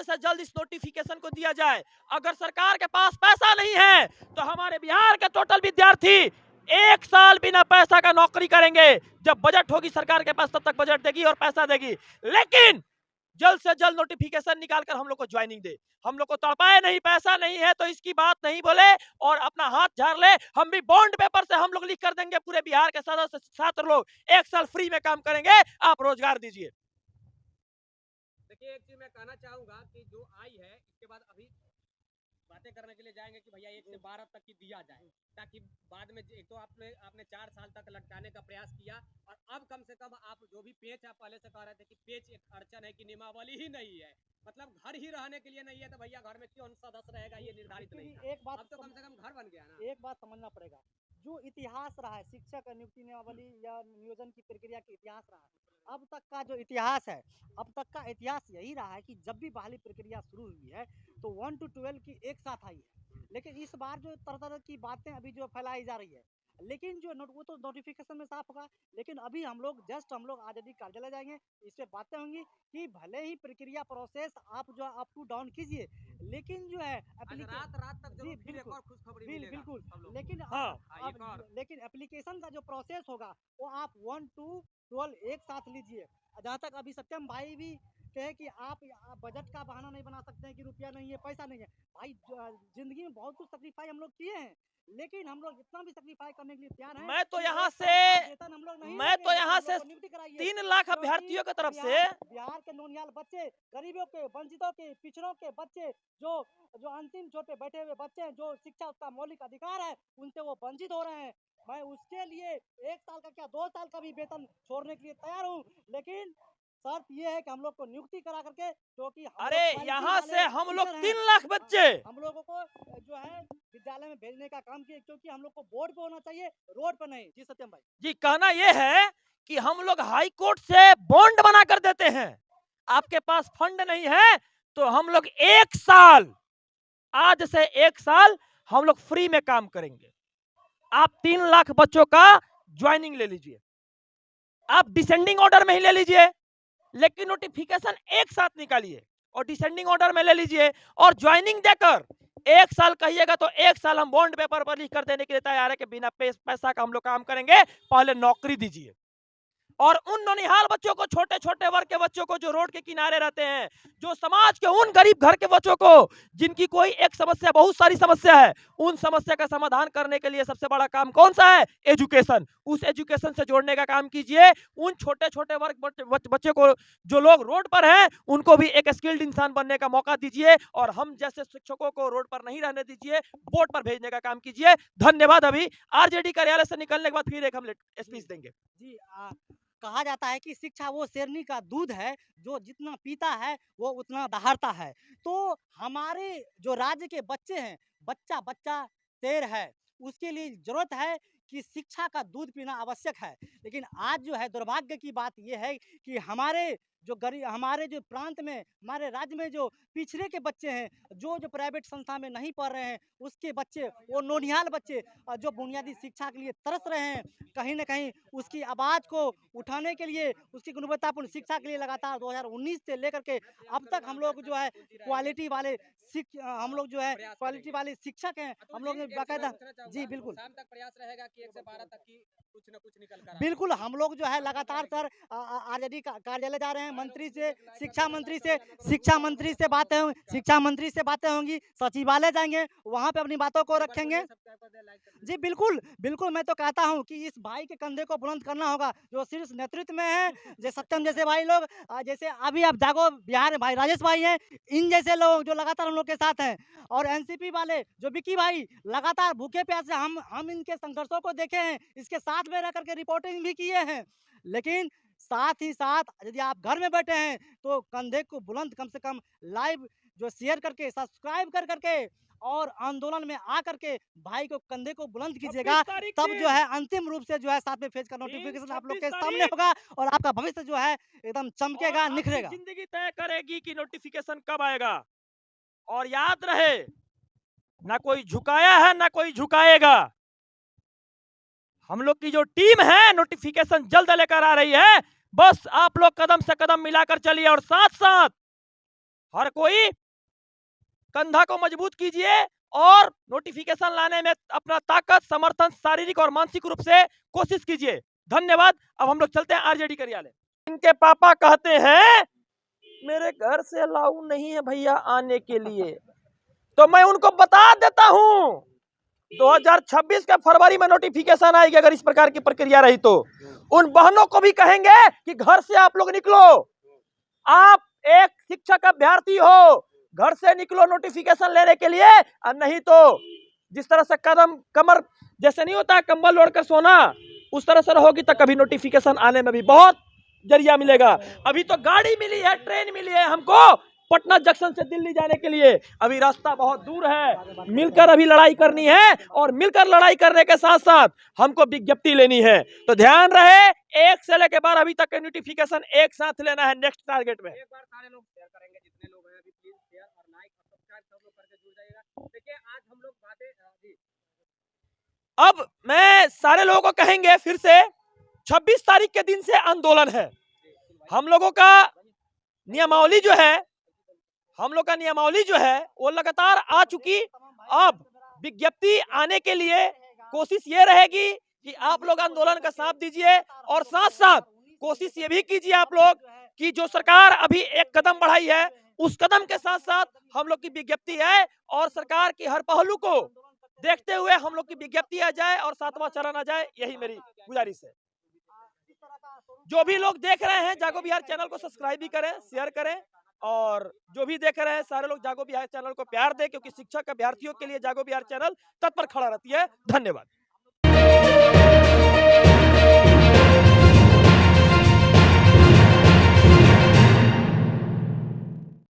जल्द से जल्द इस नोटिफिकेशन को दिया जाए। अगर सरकार के पास पैसा नहीं है तो हमारे बिहार के टोटल विद्यार्थी 1 साल बिना पैसा का नौकरी करेंगे। जब बजट होगी सरकार के पास तब तक बजट देगी और पैसा देगी, लेकिन जल्द से जल्द नोटिफिकेशन निकालकर हम लोग को ज्वाइनिंग दे। हम लोग को तड़पाए नहीं, पैसा नहीं है तो इसकी बात नहीं बोले और अपना हाथ झाड़ ले। हम भी बॉन्ड पेपर से हम लोग लिख कर देंगे, पूरे बिहार के सदस्य छात्र लोग 1 साल फ्री में काम करेंगे, आप रोजगार दीजिए। देखिए, एक चीज मैं कहना चाहूंगा कि जो आई है इसके बाद अभी बातें करने के लिए जाएंगे कि भैया 1 से 12 तक की दिया जाए, ताकि बाद में एक तो आपने 4 साल तक लटकाने का प्रयास किया और अब कम से कम आप जो भी पेच आप पहले से कह रहे थे कि पेच एक अड़चन है कि नियमावली ही नहीं है, मतलब घर ही रहने के लिए नहीं है, तो भैया घर में क्यों सदस्य रहेगा ये निर्धारित नहीं था। एक बात अब तो कम से कम घर बन गया ना। एक बात समझना पड़ेगा, जो इतिहास रहा है शिक्षक नियुक्ति नियमावली या नियोजन की प्रक्रिया के इतिहास रहा है, अब तक का जो इतिहास है, अब तक का इतिहास यही रहा है कि जब भी बहाली प्रक्रिया शुरू हुई है तो 1 to 12 की एक साथ आई है। लेकिन इस बार जो तरह तरह की बातें अभी जो फैलाई जा रही है, लेकिन जो वो तो नोटिफिकेशन में साफ होगा। लेकिन अभी हम लोग आजादी कार्यालय जाएंगे, इस पे बातें होंगी कि भले ही प्रक्रिया प्रोसेस आप जो अप टू डाउन कीजिए, लेकिन जो है रात तक जी फिर एक और खुशखबरी मिलेगा बिल्कुल, सब लोग। लेकिन लेकिन एप्लीकेशन का जो प्रोसेस होगा वो आप 1 to 12 एक साथ लीजिए। जहाँ तक अभी सत्यम भाई भी कहे कि आप बजट का बहाना नहीं बना सकते हैं कि रुपया नहीं है, पैसा नहीं है। भाई जिंदगी में बहुत कुछ सेक्रीफाई हम लोग किए हैं, लेकिन हम लोग इतना भी सेक्रीफाई करने के लिए तैयार हैं। मैं तो कि यहाँ एक से साल का वेतन हम लोग नहीं मैं तो लेंगे, यहाँ हम से लोग को नियुक्ति कराइए। 3 लाख क्योंकि अभ्यर्थियों की तरफ से बिहार के नौनिहाल बच्चे, गरीबों के, वंचितों के, पिछड़ों के बच्चे, जो जो अंतिम छोर पे बैठे हुए बच्चे हैं, जो शिक्षा उसका मौलिक अधिकार है, उनसे वो वंचित हो रहे हैं। मैं उसके लिए 1 साल का क्या 2 साल का भी वेतन छोड़ने के लिए तैयार हूँ, लेकिन शर्त ये है कि हम लोग को नियुक्ति करा करके, क्योंकि अरे यहाँ से हम लोग 3 लाख बच्चे हम लोगों को जो है विद्यालय में भेजने का काम किए, क्योंकि हम लोग को बोर्ड पे होना चाहिए, रोड पे नहीं। जी सत्यम भाई जी, कहना यह है कि हम लोग हाई कोर्ट से बॉन्ड बना कर देते हैं। आपके पास फंड नहीं है तो हम लोग 1 साल, आज से 1 साल हम लोग फ्री में काम करेंगे। आप 3 लाख बच्चों का ज्वाइनिंग ले लीजिए, आप डिसेंडिंग ऑर्डर में ही ले लीजिए, लेकिन नोटिफिकेशन एक साथ निकालिए और डिसेंडिंग ऑर्डर में ले लीजिए और ज्वाइनिंग देकर 1 साल कहिएगा तो 1 साल हम बॉन्ड पेपर पर लिख कर देने के लिए तैयार है कि बिना पैसा का हम लोग काम करेंगे, पहले नौकरी दीजिए। और उन नौनिहाल बच्चों को, छोटे छोटे वर्ग के बच्चों को जो रोड के किनारे रहते हैं, जो समाज के उन गरीब घर के बच्चों को जिनकी कोई एक समस्या, बहुत सारी समस्या है, उन समस्या का समाधान करने के लिए सबसे बड़ा काम कौन सा है? एजुकेशन। उस एजुकेशन से जोड़ने का काम कीजिए। उन छोटे छोटे वर्ग बच्चे को, जो लोग रोड पर हैं, उनको भी एक स्किल्ड इंसान बनने का मौका दीजिए और हम जैसे शिक्षकों को रोड पर नहीं रहने दीजिए, बोर्ड पर भेजने का काम कीजिए। धन्यवाद। अभी आरजेडी कार्यालय से निकलने के बाद फिर एक हम स्पीच देंगे। जी कहा जाता है कि शिक्षा वो शेरनी का दूध है, जो जितना पीता है वो उतना दहाड़ता है। तो हमारे जो राज्य के बच्चे हैं, बच्चा बच्चा शेर है, उसके लिए जरूरत है कि शिक्षा का दूध पीना आवश्यक है। लेकिन आज जो है दुर्भाग्य की बात यह है कि हमारे जो प्रांत में, हमारे राज्य में जो पिछड़े के बच्चे हैं, जो प्राइवेट संस्था में नहीं पढ़ रहे हैं, उसके बच्चे, वो नौनिहाल बच्चे जो बुनियादी शिक्षा के लिए तरस रहे हैं, कहीं ना कहीं उसकी आवाज़ को उठाने के लिए, उसकी गुणवत्तापूर्ण शिक्षा के लिए लगातार 2019 से लेकर के अब तक हम लोग जो है क्वालिटी वाले क्वालिटी वाले शिक्षक हैं। हम लोग ने बाकायदा, जी बिल्कुल, शाम तक प्रयास रहेगा कि 1 से 12 तक की कुछ न कुछ निकल कर आए। बिल्कुल हम लोग जो है लगातार सर आरजेडी कार्यालय जा रहे हैं, मंत्री से, शिक्षा मंत्री से बातें होंगी, सचिवालय जाएंगे, वहाँ पे अपनी बातों को रखेंगे। जी बिल्कुल बिल्कुल, मैं तो कहता हूँ कि इस भाई के कंधे को बुलंद करना होगा, जो शीर्ष नेतृत्व में है, जैसे सत्यम जैसे भाई लोग, जैसे अभी आप जागो बिहार भाई राजेश भाई हैं, इन जैसे लोग जो लगातार हम लोग के साथ हैं, और एनसीपी वाले जो विकी भाई लगातार भूखे प्यासे, हम इनके संघर्षों को देखे हैं, इसके साथ में रह करके रिपोर्टिंग भी किए हैं। लेकिन साथ ही साथ यदि आप घर में बैठे हैं तो कंधे को बुलंद, कम से कम लाइव जो शेयर करके, सब्सक्राइब कर करके और आंदोलन में आकर के भाई को कंधे को बुलंद कीजिएगा, तब जो है अंतिम रूप से जो है 7वें फेज का नोटिफिकेशन आप लोग के सामने होगा और आपका भविष्य जो है एकदम चमकेगा, निखरेगा। जिंदगी तय करेगी कि नोटिफिकेशन कब आएगा। और याद रहे, ना कोई झुकाया है ना कोई झुकाएगा। हम लोग की जो टीम है नोटिफिकेशन जल्द लेकर आ रही है, बस आप लोग कदम से कदम मिलाकर चलिए और साथ साथ हर कोई कंधा को मजबूत कीजिए और नोटिफिकेशन लाने में अपना ताकत, समर्थन, शारीरिक और मानसिक रूप से कोशिश कीजिए। धन्यवाद। अब हम लोग चलते हैं आरजेडी कार्यालय। इनके पापा कहते हैं मेरे घर से अलाउ नहीं है भैया आने के लिए, तो मैं उनको बता देता हूं 2026 के फरवरी में नोटिफिकेशन आएगी। अगर इस प्रकार की प्रक्रिया रही तो उन बहनों को भी कहेंगे कि घर से आप लोग निकलो। आप एक शिक्षक अभ्यर्थी हो, घर से निकलो नोटिफिकेशन लेने के लिए, और नहीं तो जिस तरह से कदम कमर जैसे नहीं होता कंबल ओढ़कर सोना, उस तरह से रहोगी तो कभी नोटिफिकेशन आने में भी बहुत जरिया मिलेगा। अभी तो गाड़ी मिली है, ट्रेन मिली है हमको पटना जंक्शन से दिल्ली जाने के लिए, अभी रास्ता बहुत दूर है। मिलकर अभी लड़ाई करनी है और मिलकर लड़ाई करने के साथ साथ हमको विज्ञप्ति लेनी है। तो ध्यान रहे 1 से लेकर 12 अभी तक के नोटिफिकेशन एक साथ लेना है नेक्स्ट टारगेट में। एक बार सारे लोग शेयर करेंगे, जितने लोग हैं अभी प्लीज शेयर और लाइक और सब्सक्राइब सब लोग करके जुड़ जाइएगा। देखिए आज हम लोग बातें जी अब मैं सारे लोगों को कहेंगे फिर से 26 तारीख के दिन से आंदोलन है। हम लोगों का नियमावली जो है वो लगातार आ चुकी। अब विज्ञप्ति आने के लिए कोशिश ये रहेगी कि आप लोग आंदोलन का साथ दीजिए और साथ साथ कोशिश ये भी कीजिए आप लोग कि जो सरकार अभी एक कदम बढ़ाई है उस कदम के साथ साथ हम लोग की विज्ञप्ति है और सरकार की हर पहलू को देखते हुए हम लोग की विज्ञप्ति आ जाए और 7वां चरण आ जाए, यही मेरी गुजारिश है। जो भी लोग देख रहे हैं जागो बिहार चैनल को सब्सक्राइब भी करें, शेयर करें, और जो भी देख रहे हैं सारे लोग जागो बिहार चैनल को प्यार दें, क्योंकि शिक्षक अभ्यर्थियों के लिए जागो बिहार चैनल तत्पर खड़ा रहती है। धन्यवाद।